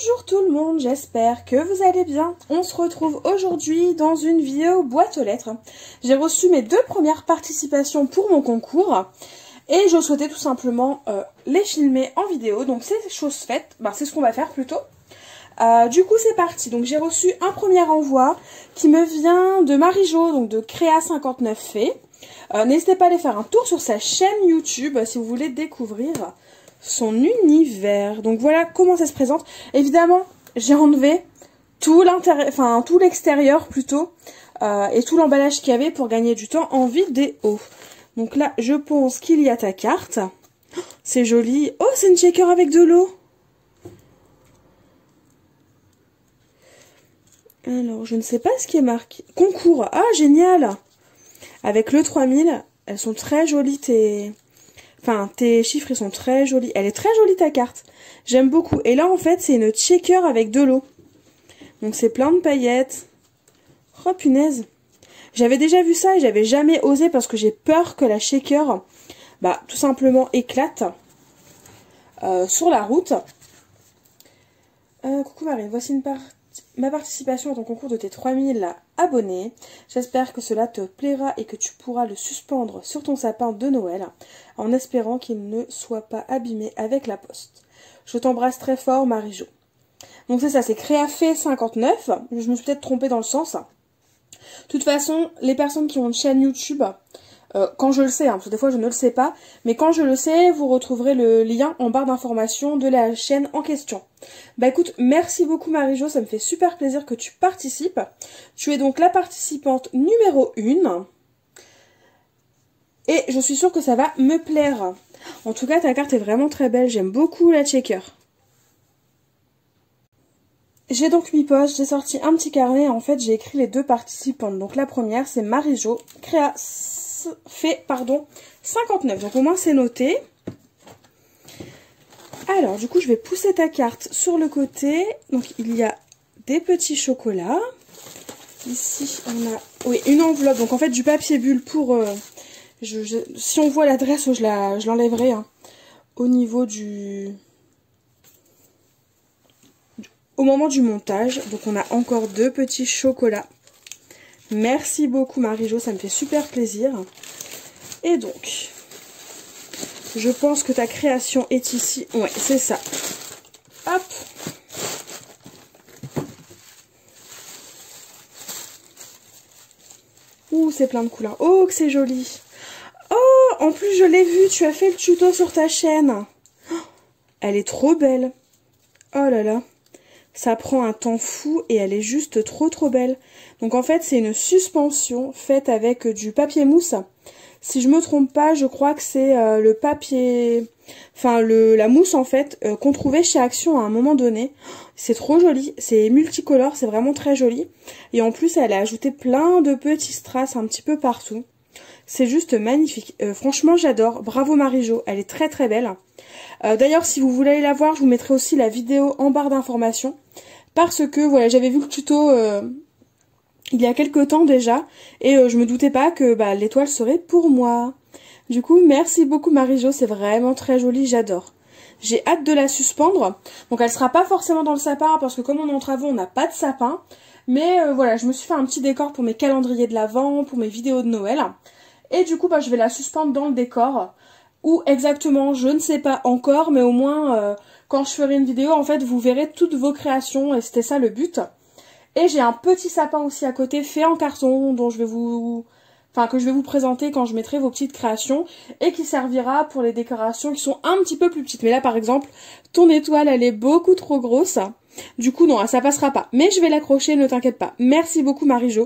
Bonjour tout le monde, j'espère que vous allez bien. On se retrouve aujourd'hui dans une vidéo boîte aux lettres. J'ai reçu mes 2 premières participations pour mon concours et je souhaitais tout simplement les filmer en vidéo. Donc c'est chose faite, c'est ce qu'on va faire plutôt. Du coup c'est parti, donc j'ai reçu un premier envoi qui me vient de Marie-Jo, donc de Créa59 Fée. N'hésitez pas à aller faire un tour sur sa chaîne YouTube si vous voulez découvrir son univers. Donc voilà comment ça se présente. Évidemment, j'ai enlevé tout l'intérieur, tout l'extérieur plutôt, et tout l'emballage qu'il y avait pour gagner du temps en vidéo. Donc là, je pense qu'il y a ta carte. Oh, c'est joli. Oh, c'est une shaker avec de l'eau. Alors, je ne sais pas ce qui est marqué. Concours. Ah, génial. Avec le 3000, elles sont très jolies, tes chiffres, ils sont très jolis. Elle est très jolie, ta carte. J'aime beaucoup. Et là, en fait, c'est une shaker avec de l'eau. Donc, c'est plein de paillettes. Oh, punaise. J'avais déjà vu ça et j'avais jamais osé parce que j'ai peur que la shaker, tout simplement éclate sur la route. Coucou Marie, voici ma participation à ton concours de tes 3000 abonnés. J'espère que cela te plaira et que tu pourras le suspendre sur ton sapin de Noël en espérant qu'il ne soit pas abîmé avec la poste. Je t'embrasse très fort, Marie-Jo. Donc c'est ça, c'est Créafé59. Je me suis peut-être trompée dans le sens. De toute façon, les personnes qui ont une chaîne YouTube, quand je le sais, parce que des fois je ne le sais pas, mais quand je le sais, vous retrouverez le lien en barre d'information de la chaîne en question. Écoute, merci beaucoup Marie-Jo, ça me fait super plaisir que tu participes. Tu es donc la participante numéro 1. Et je suis sûre que ça va me plaire. En tout cas, ta carte est vraiment très belle, j'aime beaucoup la shaker. J'ai donc mis pause, j'ai sorti un petit carnet, en fait j'ai écrit les 2 participantes. Donc la première c'est Marie-Jo, Créafé 59, donc au moins c'est noté. Alors du coup je vais pousser ta carte sur le côté, donc il y a des petits chocolats. Ici on a une enveloppe, donc en fait du papier bulle pour... si on voit l'adresse je l'enlèverai au niveau au moment du montage. Donc on a encore 2 petits chocolats. Merci beaucoup Marie-Jo, ça me fait super plaisir. Et donc, je pense que ta création est ici. Ouais, c'est ça. Hop. Ouh, c'est plein de couleurs. Oh, que c'est joli. Oh, en plus je l'ai vu, tu as fait le tuto sur ta chaîne. Oh, elle est trop belle. Oh là là. Ça prend un temps fou et elle est juste trop belle. Donc en fait c'est une suspension faite avec du papier mousse. Si je me trompe pas, je crois que c'est le papier... la mousse en fait qu'on trouvait chez Action à un moment donné. C'est trop joli, c'est multicolore, c'est vraiment très joli. Et en plus elle a ajouté plein de petits strass un petit peu partout. C'est juste magnifique. Franchement j'adore, bravo Marie-Jo, elle est très belle. D'ailleurs si vous voulez aller la voir, je vous mettrai aussi la vidéo en barre d'information. Parce que voilà, j'avais vu le tuto il y a quelques temps déjà. Et je me doutais pas que l'étoile serait pour moi. Du coup, merci beaucoup Marie-Jo, c'est vraiment très joli, j'adore. J'ai hâte de la suspendre. Donc elle sera pas forcément dans le sapin parce que comme on est en travaux, on n'a pas de sapin. Mais voilà, je me suis fait un petit décor pour mes calendriers de l'Avent, pour mes vidéos de Noël. Et du coup, je vais la suspendre dans le décor. Où exactement, je ne sais pas encore, mais au moins, quand je ferai une vidéo, en fait, vous verrez toutes vos créations, et c'était ça le but. Et j'ai un petit sapin aussi à côté, fait en carton, dont que je vais vous présenter quand je mettrai vos petites créations, et qui servira pour les décorations qui sont un petit peu plus petites. Mais là, par exemple, ton étoile, elle est beaucoup trop grosse. Du coup, non, ça passera pas. Mais je vais l'accrocher, ne t'inquiète pas. Merci beaucoup, Marie-Jo.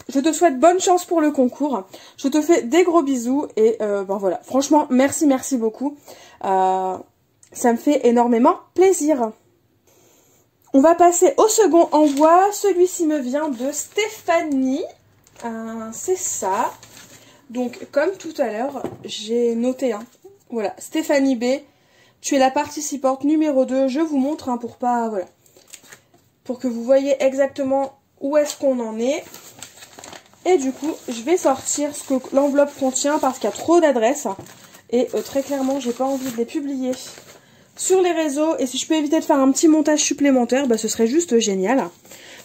Je te souhaite bonne chance pour le concours. Je te fais des gros bisous et voilà. Franchement, merci beaucoup. Ça me fait énormément plaisir. On va passer au second envoi. Celui-ci me vient de Stéphanie. C'est ça. Donc, comme tout à l'heure, j'ai noté. Voilà, Stéphanie B. Tu es la participante numéro 2. Je vous montre pour que vous voyez exactement où est-ce qu'on en est. Et du coup, je vais sortir ce que l'enveloppe contient parce qu'il y a trop d'adresses. Et très clairement, j'ai pas envie de les publier sur les réseaux. Et si je peux éviter de faire un petit montage supplémentaire, bah, ce serait juste génial.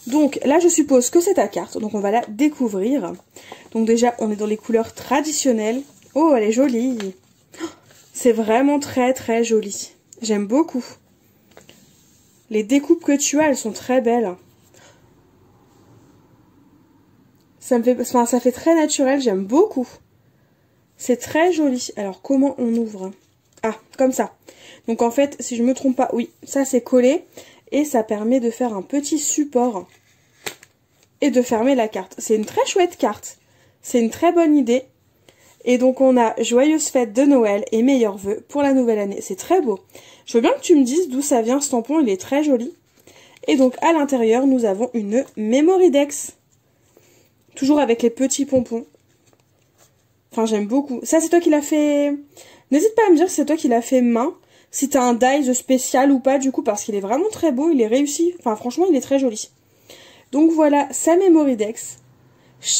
Donc là, je suppose que c'est ta carte. Donc on va la découvrir. Donc déjà, on est dans les couleurs traditionnelles. Oh, elle est jolie. C'est vraiment très très joli. J'aime beaucoup. Les découpes que tu as, elles sont très belles. Ça fait très naturel, j'aime beaucoup. C'est très joli. Alors, comment on ouvre? Ah, comme ça. Donc, en fait, si je me trompe pas, oui, ça c'est collé. Et ça permet de faire un petit support. Et de fermer la carte. C'est une très chouette carte. C'est une très bonne idée. Et donc, on a joyeuses fêtes de Noël et meilleurs vœux pour la nouvelle année. C'est très beau. Je veux bien que tu me dises d'où ça vient ce tampon. Il est très joli. Et donc, à l'intérieur, nous avons une Mémoridex. Toujours avec les petits pompons. Enfin, j'aime beaucoup. Ça, c'est toi qui l'as fait... N'hésite pas à me dire si c'est toi qui l'as fait main. Si t'as un dies spécial ou pas, du coup, parce qu'il est vraiment très beau. Il est réussi. Enfin, franchement, il est très joli. Donc, voilà, sa Mémoridex.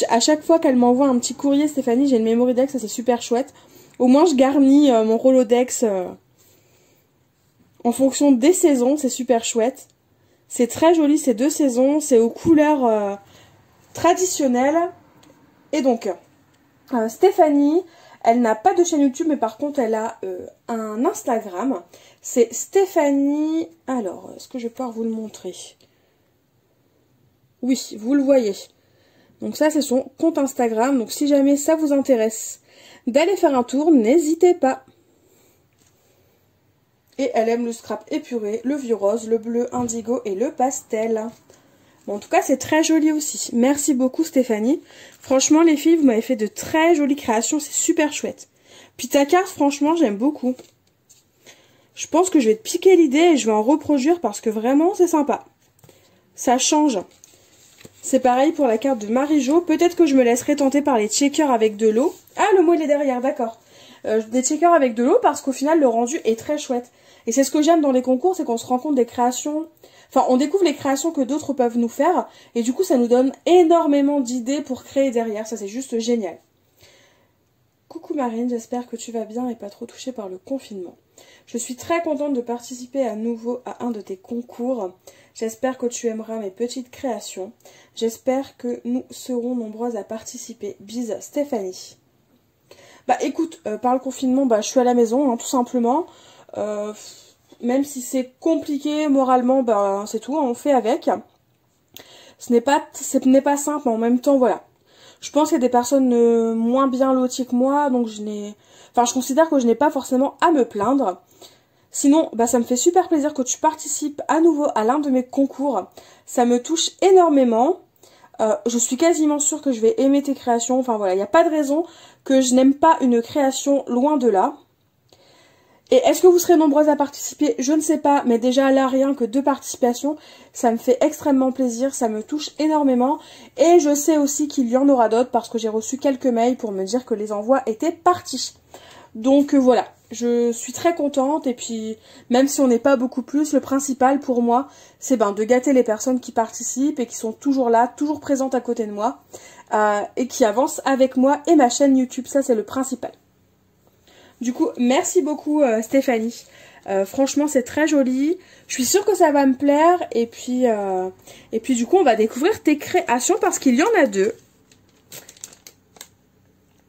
À chaque fois qu'elle m'envoie un petit courrier, Stéphanie, j'ai une Mémoridex. Ça, c'est super chouette. Au moins, je garnis mon Rolodex en fonction des saisons. C'est super chouette. C'est très joli, ces 2 saisons. C'est aux couleurs... traditionnelle. Et donc Stéphanie, elle n'a pas de chaîne YouTube, mais par contre elle a un Instagram. C'est Stéphanie, alors est-ce que je vais pouvoir vous le montrer? Oui, vous le voyez. Donc ça c'est son compte Instagram. Donc si jamais ça vous intéresse d'aller faire un tour, n'hésitez pas. Et elle aime le scrap épuré, le vieux rose, le bleu indigo et le pastel. Bon, en tout cas, c'est très joli aussi. Merci beaucoup, Stéphanie. Franchement, les filles, vous m'avez fait de très jolies créations. C'est super chouette. Puis ta carte, franchement, j'aime beaucoup. Je pense que je vais te piquer l'idée et je vais en reproduire parce que vraiment, c'est sympa. Ça change. C'est pareil pour la carte de Marie-Jo. Peut-être que je me laisserai tenter par les checkers avec de l'eau. Ah, le mot, il est derrière, d'accord. Des checkers avec de l'eau parce qu'au final, le rendu est très chouette. Et c'est ce que j'aime dans les concours, c'est qu'on se rend compte des créations... Enfin, on découvre les créations que d'autres peuvent nous faire. Et du coup, ça nous donne énormément d'idées pour créer derrière. Ça, c'est juste génial. Coucou Marine, j'espère que tu vas bien et pas trop touchée par le confinement. Je suis très contente de participer à nouveau à un de tes concours. J'espère que tu aimeras mes petites créations. J'espère que nous serons nombreuses à participer. Bis Stéphanie. Bah écoute, par le confinement, bah je suis à la maison, hein, tout simplement. Même si c'est compliqué moralement, bah c'est tout, on fait avec. Ce n'est pas simple, mais en même temps, voilà. Je pense qu'il y a des personnes moins bien loties que moi, donc je considère que je n'ai pas forcément à me plaindre. Sinon, bah ça me fait super plaisir que tu participes à nouveau à l'un de mes concours. Ça me touche énormément. Je suis quasiment sûre que je vais aimer tes créations. Enfin voilà, il n'y a pas de raison que je n'aime pas une création, loin de là. Et est-ce que vous serez nombreuses à participer? Je ne sais pas, mais déjà là, rien que 2 participations, ça me fait extrêmement plaisir, ça me touche énormément. Et je sais aussi qu'il y en aura d'autres parce que j'ai reçu quelques mails pour me dire que les envois étaient partis. Donc voilà, je suis très contente et puis même si on n'est pas beaucoup plus, le principal pour moi, c'est de gâter les personnes qui participent et qui sont toujours là, toujours présentes à côté de moi et qui avancent avec moi et ma chaîne YouTube, ça c'est le principal. Du coup, merci beaucoup Stéphanie. Franchement, c'est très joli. Je suis sûre que ça va me plaire. Et puis du coup, on va découvrir tes créations parce qu'il y en a 2.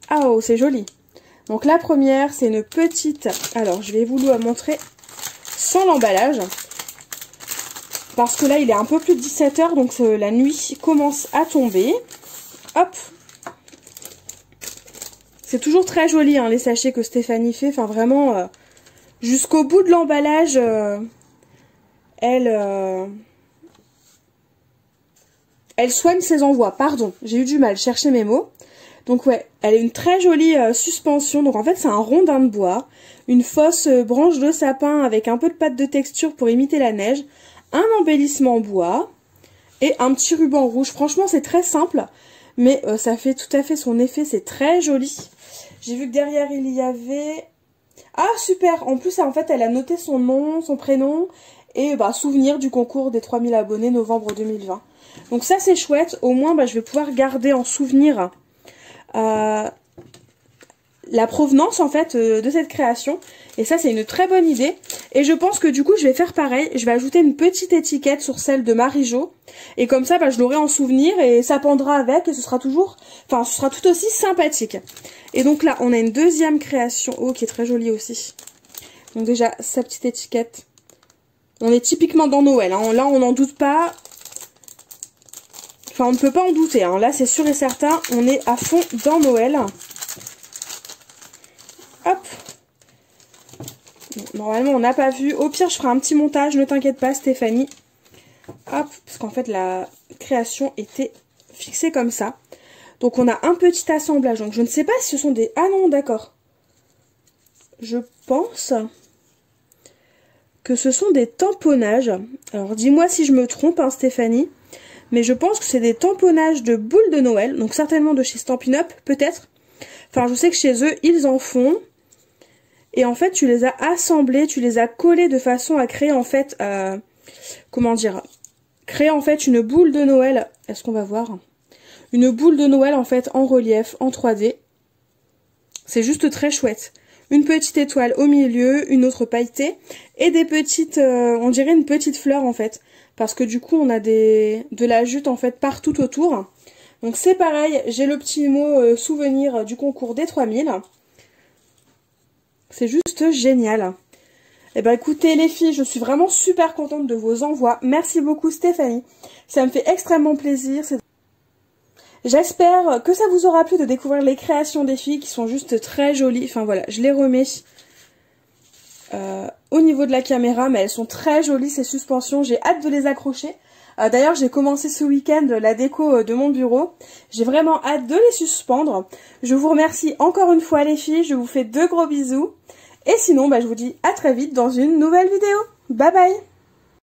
Ah oh, c'est joli. Donc la première, c'est une petite... Alors, je vais vous le montrer sans l'emballage. Parce que là, il est un peu plus de 17 h, donc la nuit commence à tomber. Hop. C'est toujours très joli, hein, les sachets que Stéphanie fait. Enfin, vraiment, jusqu'au bout de l'emballage, elle soigne ses envois. Pardon, j'ai eu du mal, chercher mes mots. Donc ouais, elle a une très jolie suspension. Donc en fait, c'est un rondin de bois, une fausse branche de sapin avec un peu de pâte de texture pour imiter la neige, un embellissement en bois et un petit ruban rouge. Franchement, c'est très simple, mais ça fait tout à fait son effet. C'est très joli. J'ai vu que derrière, il y avait... Ah, super! En plus, en fait, elle a noté son nom, son prénom et souvenir du concours des 3000 abonnés novembre 2020. Donc ça, c'est chouette. Au moins, je vais pouvoir garder en souvenir la provenance en fait de cette création. Et ça c'est une très bonne idée. Et je pense que du coup je vais faire pareil. Je vais ajouter une petite étiquette sur celle de Marie-Jo. Et comme ça je l'aurai en souvenir et ça pendra avec et ce sera toujours, enfin ce sera tout aussi sympathique. Et donc là on a une deuxième création, oh qui est très jolie aussi. Donc déjà sa petite étiquette. On est typiquement dans Noël, hein. Là on n'en doute pas. Enfin on ne peut pas en douter, hein. Là c'est sûr et certain, on est à fond dans Noël. Hop. Bon, normalement on n'a pas vu. Au pire je ferai un petit montage, ne t'inquiète pas Stéphanie. Hop, parce qu'en fait la création était fixée comme ça. Donc on a un petit assemblage. Donc je ne sais pas si ce sont des... Ah non, d'accord. Je pense que ce sont des tamponnages. Alors dis-moi si je me trompe, hein, Stéphanie. Mais je pense que c'est des tamponnages de boules de Noël. Donc certainement de chez Stampin' Up, peut-être. Enfin je sais que chez eux, ils en font. Et en fait, tu les as assemblés, tu les as collés de façon à créer en fait... comment dire, créer en fait une boule de Noël. Est-ce qu'on va voir? Une boule de Noël en fait en relief, en 3D. C'est juste très chouette. Une petite étoile au milieu, une autre pailletée et des petites, on dirait une petite fleur en fait. Parce que du coup on a de la jute en fait partout autour. Donc c'est pareil, j'ai le petit mot souvenir du concours des 3000. C'est juste génial. Eh ben écoutez les filles, je suis vraiment super contente de vos envois. Merci beaucoup Stéphanie. Ça me fait extrêmement plaisir. J'espère que ça vous aura plu de découvrir les créations des filles qui sont juste très jolies. Enfin voilà, je les remets au niveau de la caméra, mais elles sont très jolies ces suspensions. J'ai hâte de les accrocher. D'ailleurs, j'ai commencé ce week-end la déco de mon bureau. J'ai vraiment hâte de les suspendre. Je vous remercie encore une fois les filles. Je vous fais de gros bisous. Et sinon, je vous dis à très vite dans une nouvelle vidéo. Bye bye!